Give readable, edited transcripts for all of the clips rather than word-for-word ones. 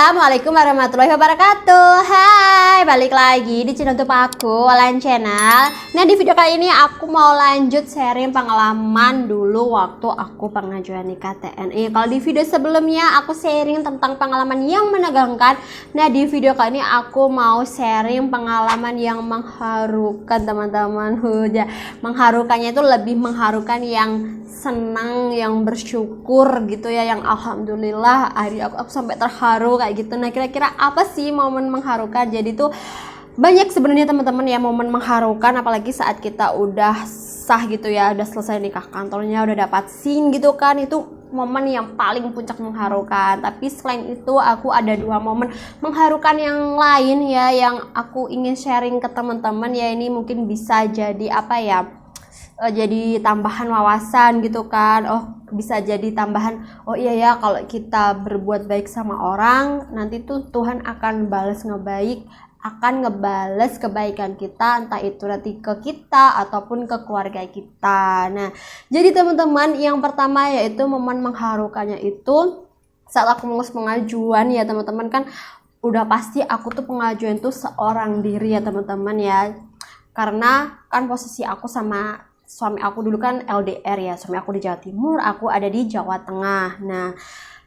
Assalamualaikum warahmatullahi wabarakatuh. Hai, balik lagi di channel YouTube aku, Walan Channel. Nah, di video kali ini aku mau lanjut sharing pengalaman dulu waktu aku pengajuan nikah TNI. Kalau di video sebelumnya aku sharing tentang pengalaman yang menegangkan. Nah, di video kali ini aku mau sharing pengalaman yang mengharukan, teman-teman. Mengharukannya itu lebih mengharukan yang senang, yang bersyukur gitu ya, yang alhamdulillah hari aku sampai terharu kayak gitu. Nah, kira-kira apa sih momen mengharukan? Jadi tuh banyak sebenarnya teman-teman ya momen mengharukan, apalagi saat kita udah sah gitu ya, udah selesai nikah kantornya, udah dapat SIM gitu kan, itu momen yang paling puncak mengharukan. Tapi selain itu aku ada dua momen mengharukan yang lain ya, yang aku ingin sharing ke teman-teman ya. Ini mungkin bisa jadi apa ya, jadi tambahan wawasan gitu kan. Oh, bisa jadi tambahan, oh iya ya, kalau kita berbuat baik sama orang, nanti tuh Tuhan akan ngebales kebaikan kita, entah itu nanti ke kita ataupun ke keluarga kita. Nah, jadi teman-teman, yang pertama yaitu momen mengharukannya itu saat aku ngurus pengajuan ya teman-teman. Kan udah pasti aku tuh pengajuan tuh seorang diri ya teman-teman ya, karena kan posisi aku sama suami aku dulu kan LDR ya, suami aku di Jawa Timur, aku ada di Jawa Tengah. Nah,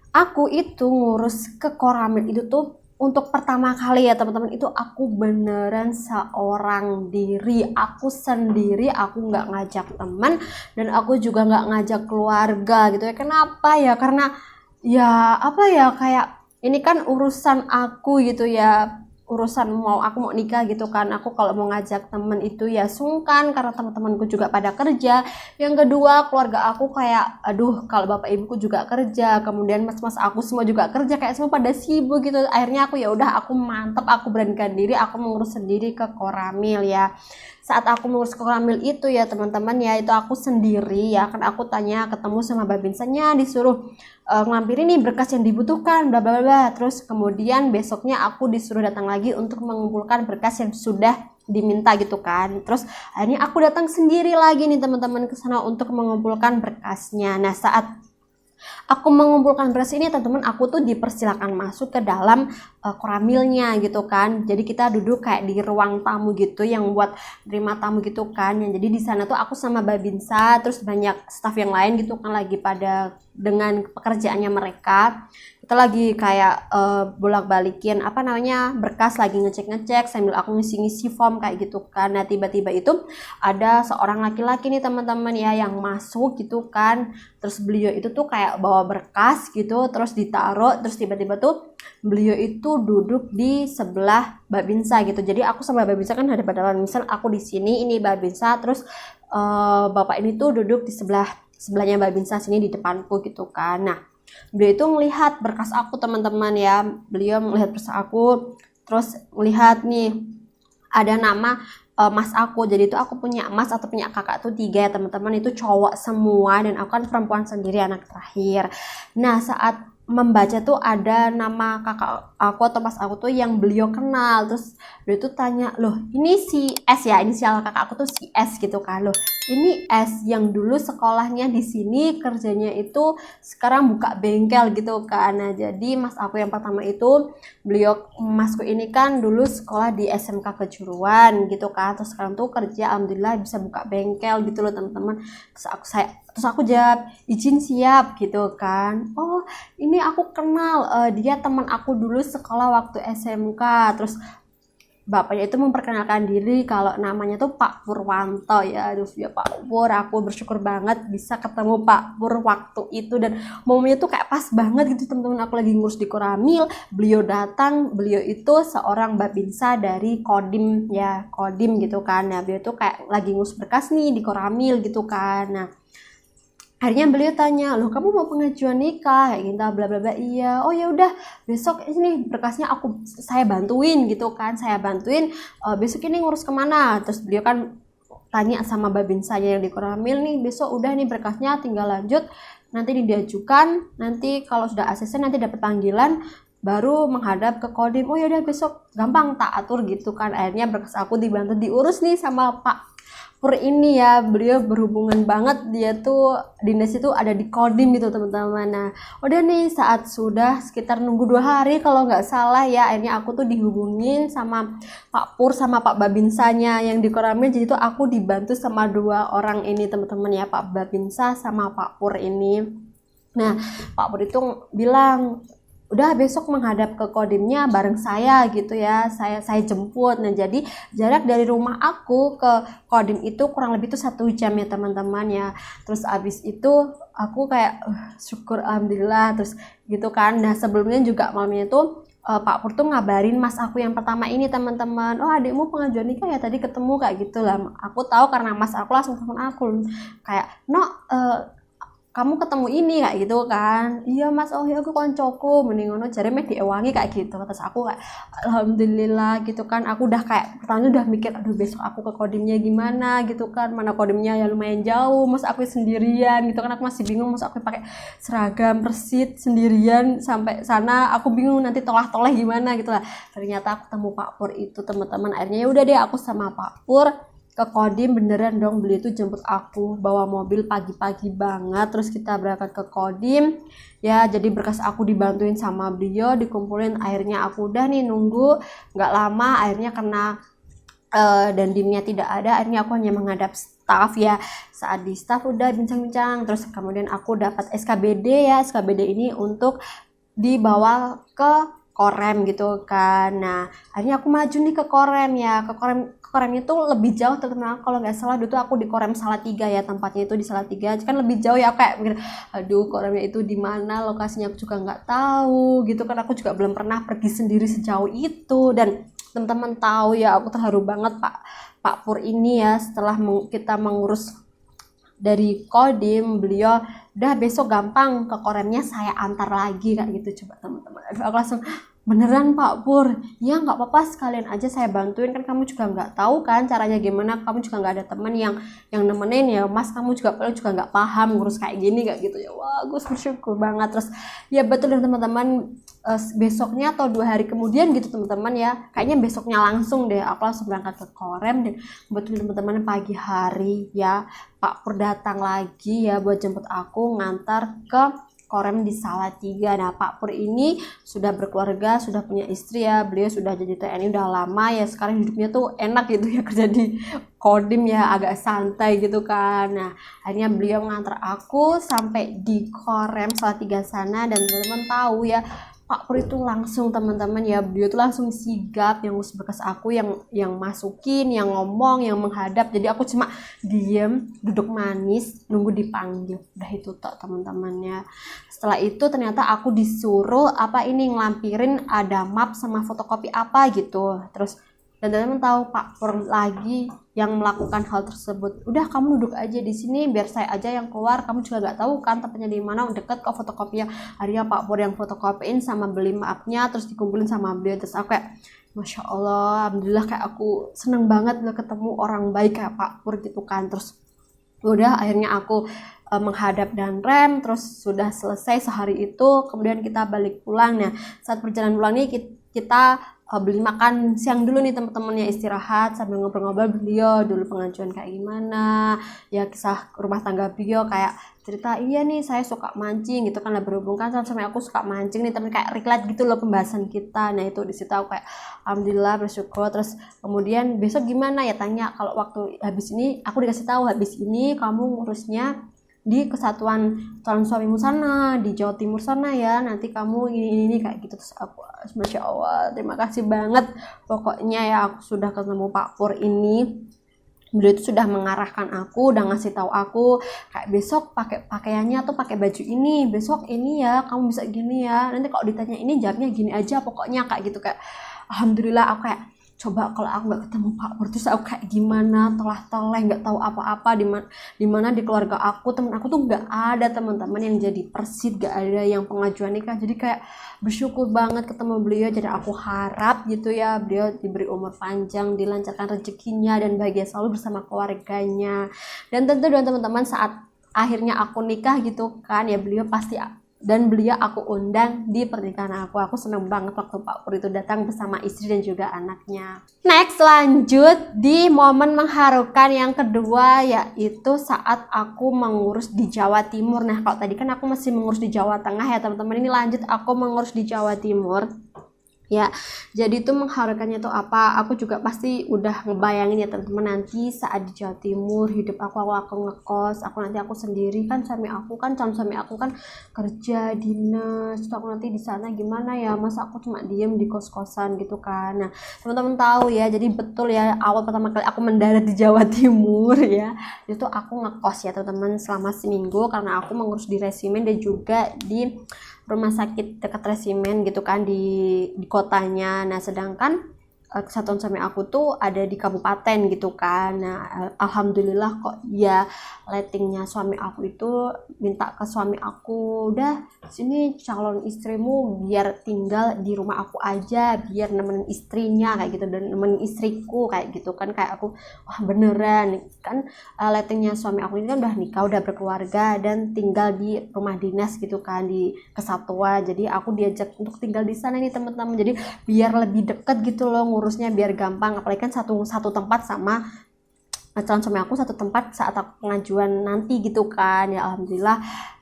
aku itu ngurus ke Koramil itu tuh untuk pertama kali ya teman-teman, itu aku beneran seorang diri, aku sendiri, aku nggak ngajak teman dan aku juga nggak ngajak keluarga gitu ya. Kenapa ya? Karena ya apa ya, kayak ini kan urusan aku gitu ya, urusan aku mau nikah gitu kan. Aku kalau mau ngajak temen itu ya sungkan karena teman-temanku juga pada kerja. Yang kedua, keluarga aku kayak aduh, kalau bapak ibuku juga kerja, kemudian mas-mas aku semua juga kerja, kayak semua pada sibuk gitu. Akhirnya aku ya udah, aku mantep, aku beranikan diri, aku mengurus sendiri ke Koramil ya. Saat aku mengurus ke Koramil itu ya teman-teman ya, itu aku sendiri ya kan. Aku tanya, ketemu sama babinsanya, disuruh ngampirin nih berkas yang dibutuhkan bla bla bla. Terus kemudian besoknya aku disuruh datang lagi untuk mengumpulkan berkas yang sudah diminta gitu kan. Terus akhirnya aku datang sendiri lagi nih teman-teman ke sana untuk mengumpulkan berkasnya. Nah, saat aku mengumpulkan berkas ini teman-teman, aku tuh dipersilakan masuk ke dalam Koramilnya gitu kan. Jadi kita duduk kayak di ruang tamu gitu yang buat terima tamu gitu kan. Yang jadi di sana tuh aku sama Babinsa, terus banyak staff yang lain gitu kan, lagi pada dengan pekerjaannya mereka. Kita lagi kayak bolak-balikin apa namanya berkas, lagi ngecek-ngecek sambil aku ngisi-ngisi form kayak gitu kan. Nah, tiba-tiba itu ada seorang laki-laki nih teman-teman ya yang masuk gitu kan. Terus beliau itu tuh kayak bawa berkas gitu, terus ditaruh, terus tiba-tiba tuh beliau itu duduk di sebelah Babinsa gitu. Jadi aku sama Babinsa kan ada pada misal aku di sini, ini Babinsa, terus bapak ini tuh duduk di sebelahnya Babinsa sini di depanku gitu kan. Nah, beliau itu melihat berkas aku teman-teman ya. Beliau melihat berkas aku, terus melihat nih ada nama mas aku. Jadi itu aku punya mas atau punya kakak tuh 3 ya teman-teman, itu cowok semua dan aku kan perempuan sendiri, anak terakhir. Nah, saat membaca tuh ada nama kakak aku atau mas aku tuh yang beliau kenal. Terus beliau tuh tanya, loh ini si S ya, inisial kakak aku tuh si S gitu kan. Loh ini S yang dulu sekolahnya di sini, kerjanya itu sekarang buka bengkel gitu kan. Nah, jadi mas aku yang pertama itu, masku ini kan dulu sekolah di SMK Kejuruan gitu kan, terus sekarang tuh kerja alhamdulillah bisa buka bengkel gitu loh teman-teman. Terus aku jawab, izin siap gitu kan. Oh ini aku kenal, dia teman aku dulu sekolah waktu SMK. Terus bapaknya itu memperkenalkan diri kalau namanya tuh Pak Purwanto ya. Terus ya Pak Pur, aku bersyukur banget bisa ketemu Pak Pur waktu itu, dan momennya tuh kayak pas banget gitu teman-teman. Aku lagi ngurus di Koramil, beliau datang, beliau itu seorang babinsa dari Kodim ya, Kodim gitu kan. Nah, beliau tuh kayak lagi ngurus berkas nih di Koramil gitu kan. Nah, akhirnya beliau tanya, loh kamu mau pengajuan nikah kayak gitu bla bla bla. Iya, oh ya udah, besok ini berkasnya saya bantuin gitu kan, saya bantuin, besok ini ngurus kemana. Terus beliau kan tanya sama babinsanya yang di Koramil, nih besok udah nih berkasnya tinggal lanjut, nanti diajukan, nanti kalau sudah ACC nanti dapat panggilan baru menghadap ke Kodim. Oh ya udah, besok gampang tak atur gitu kan. Akhirnya berkas aku dibantu diurus nih sama Pur ini ya, beliau berhubungan banget, dia tuh dinas itu ada di Kodim gitu teman-teman. Nah udah nih saat sudah sekitar nunggu 2 hari kalau nggak salah ya, akhirnya aku tuh dihubungin sama Pak Pur sama Pak Babinsanya yang di Koramil. Jadi tuh aku dibantu sama 2 orang ini teman-teman ya, Pak Babinsa sama Pak Pur ini. Nah Pak Pur itu bilang udah besok menghadap ke Kodimnya bareng saya gitu ya, saya jemput. Nah jadi jarak dari rumah aku ke Kodim itu kurang lebih tuh 1 jam ya teman-teman ya. Terus abis itu aku kayak syukur alhamdulillah terus gitu kan. Nah sebelumnya juga malamnya tuh Pak Pur tuh ngabarin mas aku yang pertama ini teman-teman, oh adikmu pengajuan nikah ya tadi ketemu kayak gitu lah. Aku tahu karena mas aku langsung telepon aku kayak kamu ketemu ini kayak gitu kan. Iya mas, oh ya aku koncoku mending ngono jare mek diewangi kayak gitu. Terus aku kayak alhamdulillah gitu kan, aku udah kayak pertama udah mikir aduh besok aku ke Kodimnya gimana gitu kan, mana Kodimnya ya lumayan jauh, mas aku sendirian gitu kan, aku masih bingung mas aku pakai seragam persit sendirian sampai sana, aku bingung nanti tolah-tolah gimana gitu lah. Ternyata aku ketemu Pak Pur itu teman-teman, akhirnya ya udah deh aku sama Pak Pur ke Kodim beneran dong. Beliau tuh jemput aku bawa mobil pagi-pagi banget, terus kita berangkat ke Kodim ya. Jadi berkas aku dibantuin sama beliau dikumpulin, akhirnya aku udah nih nunggu nggak lama, akhirnya karena dan dimnya tidak ada, akhirnya aku hanya menghadap staff ya. Saat di staff udah bincang-bincang, terus kemudian aku dapat SKBD ya. SKBD ini untuk dibawa ke Korem gitu kan. Nah akhirnya aku maju nih ke Korem ya, ke Koremnya tuh lebih jauh teman-teman. Kalau nggak salah dulu tuh aku di Korem Salatiga ya, tempatnya itu di Salatiga kan lebih jauh ya, kayak mikir aduh Koremnya itu di mana lokasinya aku juga nggak tahu gitu kan, aku juga belum pernah pergi sendiri sejauh itu. Dan teman-teman tahu ya aku terharu banget Pak Pur ini ya, setelah kita mengurus dari Kodim, beliau udah besok gampang ke Koremnya saya antar lagi kayak gitu. Coba teman-teman, aduh aku langsung beneran Pak Pur, ya nggak apa-apa sekalian aja saya bantuin, kan kamu juga nggak tahu kan caranya gimana, kamu juga nggak ada teman yang nemenin ya mas, kamu juga nggak paham ngurus kayak gini kayak gitu ya. Wah gue bersyukur banget. Terus ya betul dan teman-teman, besoknya atau 2 hari kemudian gitu teman-teman ya, kayaknya besoknya langsung deh aku langsung berangkat ke Korem. Dan betul teman-teman pagi hari ya Pak Pur datang lagi ya buat jemput aku ngantar ke Korem di Salatiga. Nah Pak Pur ini sudah berkeluarga, sudah punya istri ya, beliau sudah jadi TNI udah lama ya, sekarang hidupnya tuh enak gitu ya, kerja di Kodim ya, agak santai gitu kan. Nah akhirnya beliau mengantar aku sampai di Korem Salatiga sana. Dan teman-teman tahu ya Pak Pur itu langsung teman-teman ya, beliau tuh langsung sigap yang ngurus berkas aku, yang masukin, yang ngomong, yang menghadap. Jadi aku cuma diem, duduk manis, nunggu dipanggil. Udah itu tok teman-temannya. Setelah itu ternyata aku disuruh ngelampirin ada map sama fotokopi apa gitu. Terus dan teman-teman tahu Pak Pur lagi yang melakukan hal tersebut. Udah kamu duduk aja di sini biar saya aja yang keluar, kamu juga nggak tahu kan tempatnya di mana, deket ke fotokopinya. Akhirnya Pak Pur yang fotokopiin sama beli mapnya, terus dikumpulin sama beliau. Terus aku kayak Masya Allah, alhamdulillah, kayak aku seneng banget loh ketemu orang baik kayak Pak Pur gitu kan. Terus udah akhirnya aku menghadap dan rem, terus sudah selesai sehari itu. Kemudian kita balik pulang. Nah saat perjalanan pulang nih kita beli makan siang dulu nih teman-teman ya, istirahat sambil ngobrol-ngobrol beliau dulu pengajuan kayak gimana ya, kisah rumah tangga beliau, kayak cerita iya nih saya suka mancing gitu kan lah, berhubung kan sama aku suka mancing nih teman, kayak relate gitu loh pembahasan kita. Nah itu di situ aku kayak alhamdulillah bersyukur. Terus kemudian besok gimana ya, tanya kalau waktu habis ini, aku dikasih tahu habis ini kamu ngurusnya di Kesatuan Calon Suamimu sana di Jawa Timur sana ya, nanti kamu ini kayak gitu. Terus aku Masya Allah, terima kasih banget pokoknya ya, aku sudah ketemu Pak Pur ini. Beliau itu sudah mengarahkan aku, udah ngasih tahu aku kayak besok pakai pakaiannya tuh pakai baju ini, besok ini ya kamu bisa gini ya, nanti kalau ditanya ini jawabnya gini aja pokoknya kayak gitu. Kayak alhamdulillah aku kayak coba kalau aku nggak ketemu Pak Pur terus aku kayak gimana, telah-telah nggak tahu apa-apa, di mana di keluarga aku, temen aku tuh nggak ada teman-teman yang jadi persid, nggak ada yang pengajuan nikah. Jadi kayak bersyukur banget ketemu beliau. Jadi aku harap gitu ya beliau diberi umur panjang, dilancarkan rezekinya dan bahagia selalu bersama keluarganya. Dan tentu dengan teman-teman saat akhirnya aku nikah gitu kan ya, beliau pasti dan beliau aku undang di pernikahan aku. Aku seneng banget waktu Pak Pur itu datang bersama istri dan juga anaknya. Next, lanjut di momen mengharukan yang kedua, yaitu saat aku mengurus di Jawa Timur. Nah, kalau tadi kan aku masih mengurus di Jawa Tengah ya teman-teman, ini lanjut aku mengurus di Jawa Timur. Ya, jadi itu mengharukannya tuh apa? Aku juga pasti udah ngebayangin ya teman-teman, nanti saat di Jawa Timur hidup aku ngekos, aku sendiri kan, calon suami aku kan kerja dinas, terus aku nanti di sana gimana ya, masa aku cuma diem di kos-kosan gitu kan. Nah, teman-teman tahu ya, jadi betul ya, awal pertama kali aku mendarat di Jawa Timur ya, itu aku ngekos ya teman-teman selama seminggu, karena aku mengurus di resimen dan juga di rumah sakit dekat resimen gitu kan, di kotanya. Nah, sedangkan kesatuan suami aku tuh ada di kabupaten gitu kan. Nah, alhamdulillah kok ya, lettingnya suami aku itu minta ke suami aku, udah sini calon istrimu biar tinggal di rumah aku aja, biar nemenin istrinya kayak gitu, dan nemenin istriku kayak gitu kan. Kayak aku, wah beneran kan, lettingnya suami aku ini kan udah nikah, udah berkeluarga dan tinggal di rumah dinas gitu kan, di kesatuan. Jadi aku diajak untuk tinggal di sana nih teman-teman, jadi biar lebih deket gitu loh ngurusnya, biar gampang. Apalagi kan satu tempat sama calon suami aku, satu tempat saat aku pengajuan nanti gitu kan. Ya alhamdulillah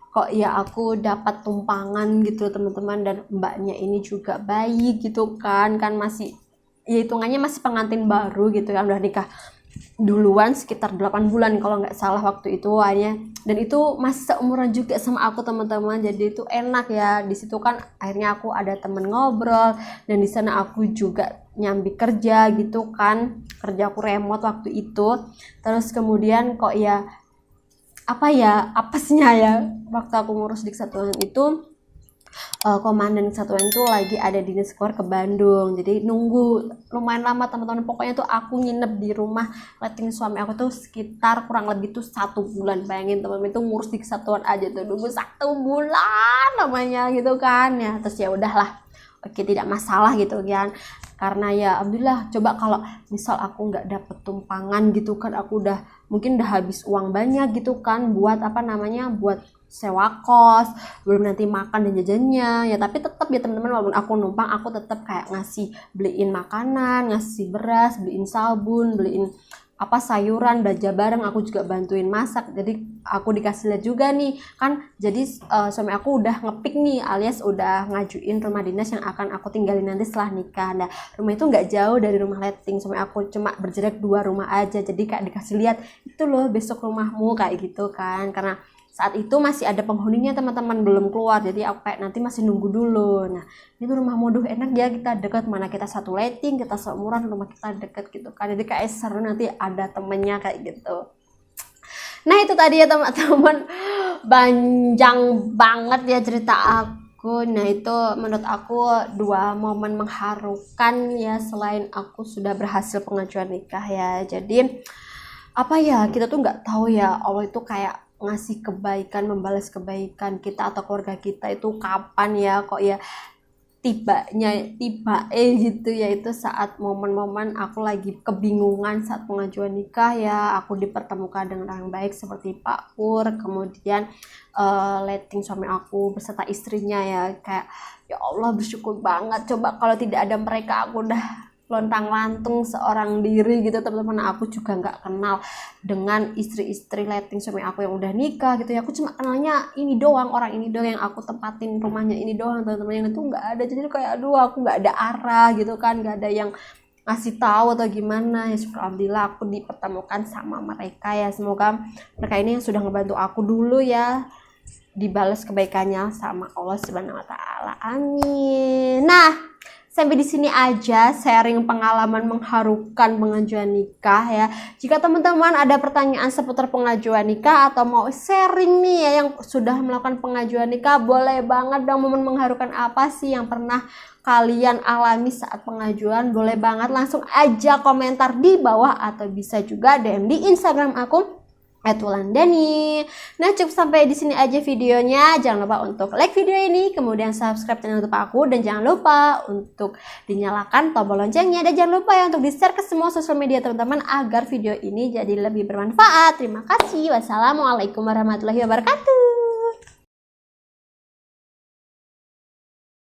kok ya aku dapat tumpangan gitu teman-teman, dan mbaknya ini juga baik gitu kan masih ya hitungannya masih pengantin baru gitu kan, udah nikah duluan sekitar 8 bulan kalau nggak salah waktu itu hanya, dan itu masih seumuran juga sama aku teman-teman. Jadi itu enak ya, di situ kan akhirnya aku ada temen ngobrol, dan di sana aku juga nyambi kerja gitu kan, kerja aku remote waktu itu. Terus kemudian kok ya apesnya ya, waktu aku ngurus di kesatuan itu, komandan kesatuan itu lagi ada dinas keluar ke Bandung, jadi nunggu lumayan lama teman-teman. Pokoknya tuh aku nginep di rumah letting suami aku tuh sekitar kurang lebih tuh 1 bulan. Bayangin teman-teman, itu ngurus di kesatuan aja tuh nunggu 1 bulan namanya gitu kan ya. Terus ya udahlah, oke, tidak masalah gitu kan, karena ya alhamdulillah. Coba kalau misal aku nggak dapet tumpangan gitu kan, aku mungkin udah habis uang banyak gitu kan, buat buat sewa kos, belum nanti makan dan jajannya ya. Tapi tetap ya teman-teman, walaupun aku numpang, aku tetap kayak beliin makanan, ngasih beras, beliin sabun, beliin sayuran, belanja bareng, aku juga bantuin masak. Jadi aku dikasih lihat juga nih kan, jadi suami aku udah ngepik nih, alias udah ngajuin rumah dinas yang akan aku tinggalin nanti setelah nikah. Nah, rumah itu nggak jauh dari rumah letting suami aku, cuma berjarak 2 rumah aja. Jadi kayak dikasih lihat, itu loh besok rumahmu kayak gitu kan, karena saat itu masih ada penghuninya teman-teman, belum keluar. Jadi aku kayak nanti masih nunggu dulu. Nah, itu rumah moduh enak ya, kita dekat, mana kita satu letting, kita seumuran, rumah kita dekat gitu kan. Jadi kayak seru nanti ada temennya kayak gitu. Nah, itu tadi ya teman-teman, panjang banget ya cerita aku. Nah, itu menurut aku 2 momen mengharukan ya, selain aku sudah berhasil pengajuan nikah ya. Jadi kita tuh nggak tahu ya, Allah itu kayak ngasih kebaikan, membalas kebaikan kita atau keluarga kita itu kapan ya, kok ya tiba gitu ya. Itu saat momen-momen aku lagi kebingungan saat pengajuan nikah ya, aku dipertemukan dengan orang baik seperti Pak Pur, kemudian letting suami aku beserta istrinya ya. Kayak ya Allah, bersyukur banget. Coba kalau tidak ada mereka, aku udah lontang-lantung seorang diri gitu teman-teman. Aku juga nggak kenal dengan istri-istri letting suami aku yang udah nikah gitu ya. Aku cuma kenalnya ini doang, orang ini doang yang aku tempatin rumahnya ini doang teman-teman, yang itu nggak ada. Jadi kayak aduh, aku nggak ada arah gitu kan, nggak ada yang ngasih tahu atau gimana ya. Syukur alhamdulillah aku dipertemukan sama mereka ya. Semoga mereka ini yang sudah ngebantu aku dulu ya, dibalas kebaikannya sama Allah Subhanahu wa taala. Amin. Nah, sampai di sini aja sharing pengalaman mengharukan pengajuan nikah ya. Jika teman-teman ada pertanyaan seputar pengajuan nikah atau mau sharing nih ya yang sudah melakukan pengajuan nikah, boleh banget dong. Momen mengharukan apa sih yang pernah kalian alami saat pengajuan? Boleh banget langsung aja komentar di bawah, atau bisa juga DM di Instagram aku @wulandani. Nah, cukup sampai di sini aja videonya. Jangan lupa untuk like video ini, kemudian subscribe channel YouTube aku, dan jangan lupa untuk dinyalakan tombol loncengnya, dan jangan lupa ya untuk di-share ke semua sosial media teman-teman agar video ini jadi lebih bermanfaat. Terima kasih. Wassalamualaikum warahmatullahi wabarakatuh.